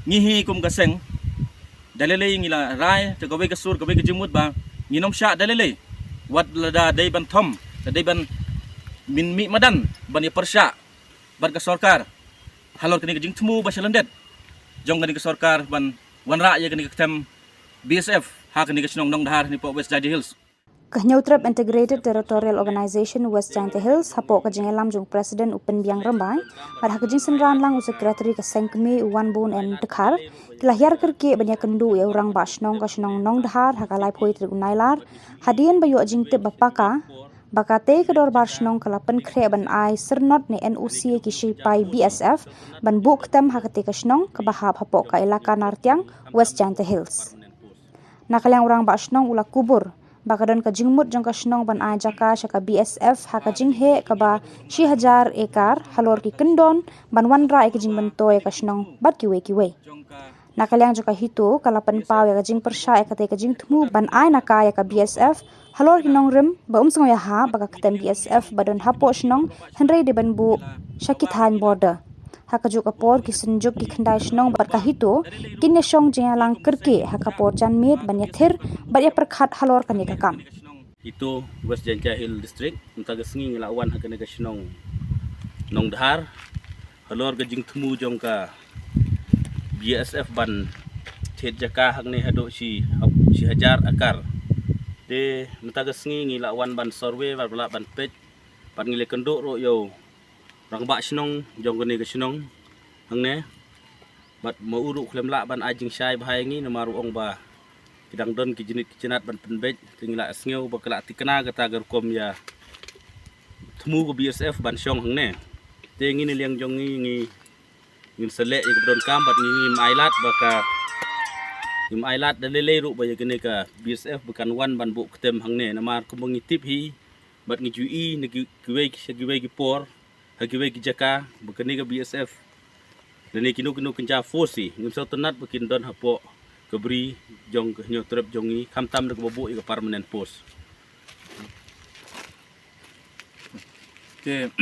ngihi kum kaseng dalele ngila rai te gawe kasur gawe kejumut ba nginom sya dalele wat lada dai ban thom dai ban min mi madan ban ya persya ban ka sarkar halor kini kejing temu ba shalandet jong kini ka sarkar ban wanra ya kini ketem BSF ha kini ka snong nong dahar ni po West Jaintia Hills. Kenyautrap Integrated Territorial Organization West Jaintia Hills hapo kajing elam jung Presiden Upen Biang Rambai pada kajing senran lang Sekretari ka Sengkemi Wan Bun en Dekhar kilahir kerke banyak kendu ya orang basnong ka snong nong dahar hakalai poi trigunailar hadian bayu jing tip bapaka bakate kedor basnong kalapan kre ban ai sernot ni NUC ki sipai BSF ban buk tem hakate ka snong ka bahap hapo ka elaka Nartiang West Jaintia Hills nakalang orang basnong ula kubur bakadan ka jingmut jong ka snong ban ajaka syaka BSF ha ka jinghe ka ba 6000 ekar halor ki kendon ban wanra e ka jing bentoy ka snong bat kiwe nakalyang jaka hito kalapan paw ya ka jing persya e ka te ka jing thumu ban ai naka ya ka BSF halor ki nong rim ba song ya ha baka katem BSF badon hapo snong henry de ban bu syakithan border haka juga por ki senjuk ki khandai snong bat ka hito kinne song jengalang kerke haka por janmit banyathir barya perkhat halor kani ka kam itu West Jaintia Hill District untaga sengi ngelawan haka nega snong nong dahar halor ga jing themu jong ka BSF ban thet jaka hak ne hado si hajar akar de untaga sengi ngelawan ban survey bala ban pej ban ngile kenduk ro yo rang ba snong jong gani ka snong hang ne bat mo uru klem la ban ajing syai bahai ngi na maru ong ba kidang don ki jinit kicenat ban penbej tingla sngew ba kala tikna kata gar kom ya thmu ko BSF ban syong hang ne te ngi ne liang jong ngi sele ik don kam bat ngi mailat ba ka mailat dalele ru ba ya gene ka BSF bukan wan ban bu ketem hang ne na mar ko ngi tip hi bat ngi jui ne giwe ki por hagiwe ki jaka bekeni ke BSF dan kinu kenca fosi ngim so tenat bekin don hapo kebri jong ke nyotrep jongi kamtam de bobo ke permanent post Ke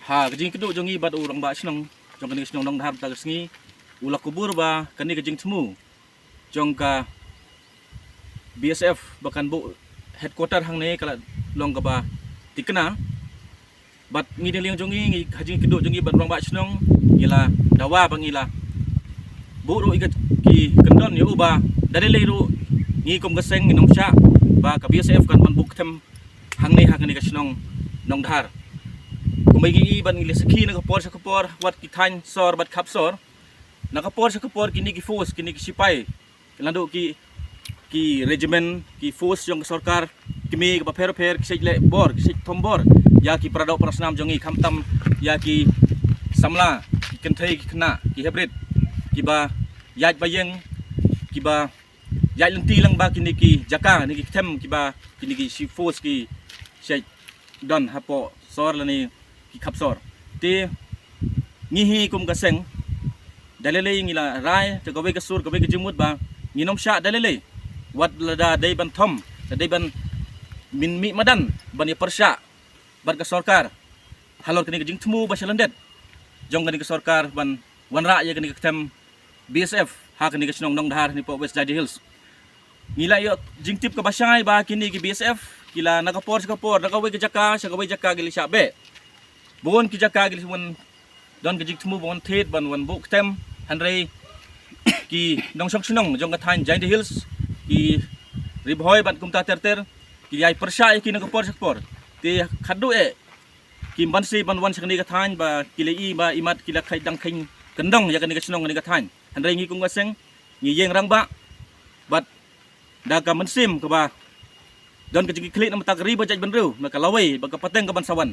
ha kejing keduk jongi bat urang ba snong jong kini snong nong dahar ta sengi ulah kubur ba kani kejing temu jong ka BSF bahkan bu headquarter hang ne kala long ka ba tikena bat ngi liang jongi ngi hajing keduk jongi bat orang ba snong ila dawa bangila buru ikat ki kendon yo ba dari leru ngi kom gaseng ngi sya ba ka BSF kan man buktem hang ne ka snong nong dhar kumai gi ban ngi lesaki na kapor sa kapor wat ki than sor bat khap sor na kapor sa kapor kini ki force kini ki sipai lando ki regiment ki force jong sarkar kimi ka pher ki le bor ki thombor ya ki pradau prasnam jongi khamtam ya ki samla ki kenthai ki khna ki hybrid ki ba yaj bayeng ki ba yaj lenti lang ba kini ki jaka ni ki them ki ba kini ki si force ki shai don hapo sor lani ki khapsor te ngihi kum kaseng dalele ngila rai te gawe kasur gawe kejumut ba nginom sya dalele wat lada dai ban thom dai ban min mi madan ban ya persya ban ka sarkar halor kini kejing temu ba shalandet jong kini ka sarkar ban wanra ya kini ketem BSF ha kini ka snong nong dahar ni po West Jaintia Hills ngila yo jing tip ka basyai ba kini ki BSF kila nakapor sa kapor nakawe ka jaka gili syabe buon ki jaka gili suman don kejing temu bon thet ban wan bu ketem hanrei ki nong sok snong jong ka than Jaintia Hills ki ribhoy ban kumta terter ki yai persya ki nakapor sa kapor ti khadu kim ban si ban wan sakni ka than ba kilei ba imat kila khai dang khain kendong ya kani ka snong ni ka than handai ngi kung gaseng ngi yeng rang ba bat da ka mensim ka ba don ka jigi klik na matagri ba jaj benru na ka lawai ba ka pateng ka ban sawan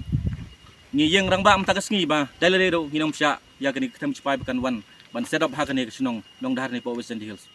ngi yeng rang ba matagas ngi ba dalere do hinom sya ya kani ka tem chipai bakan wan ban set up ha kani ka snong nong dahar ni po West Jaintia Hills.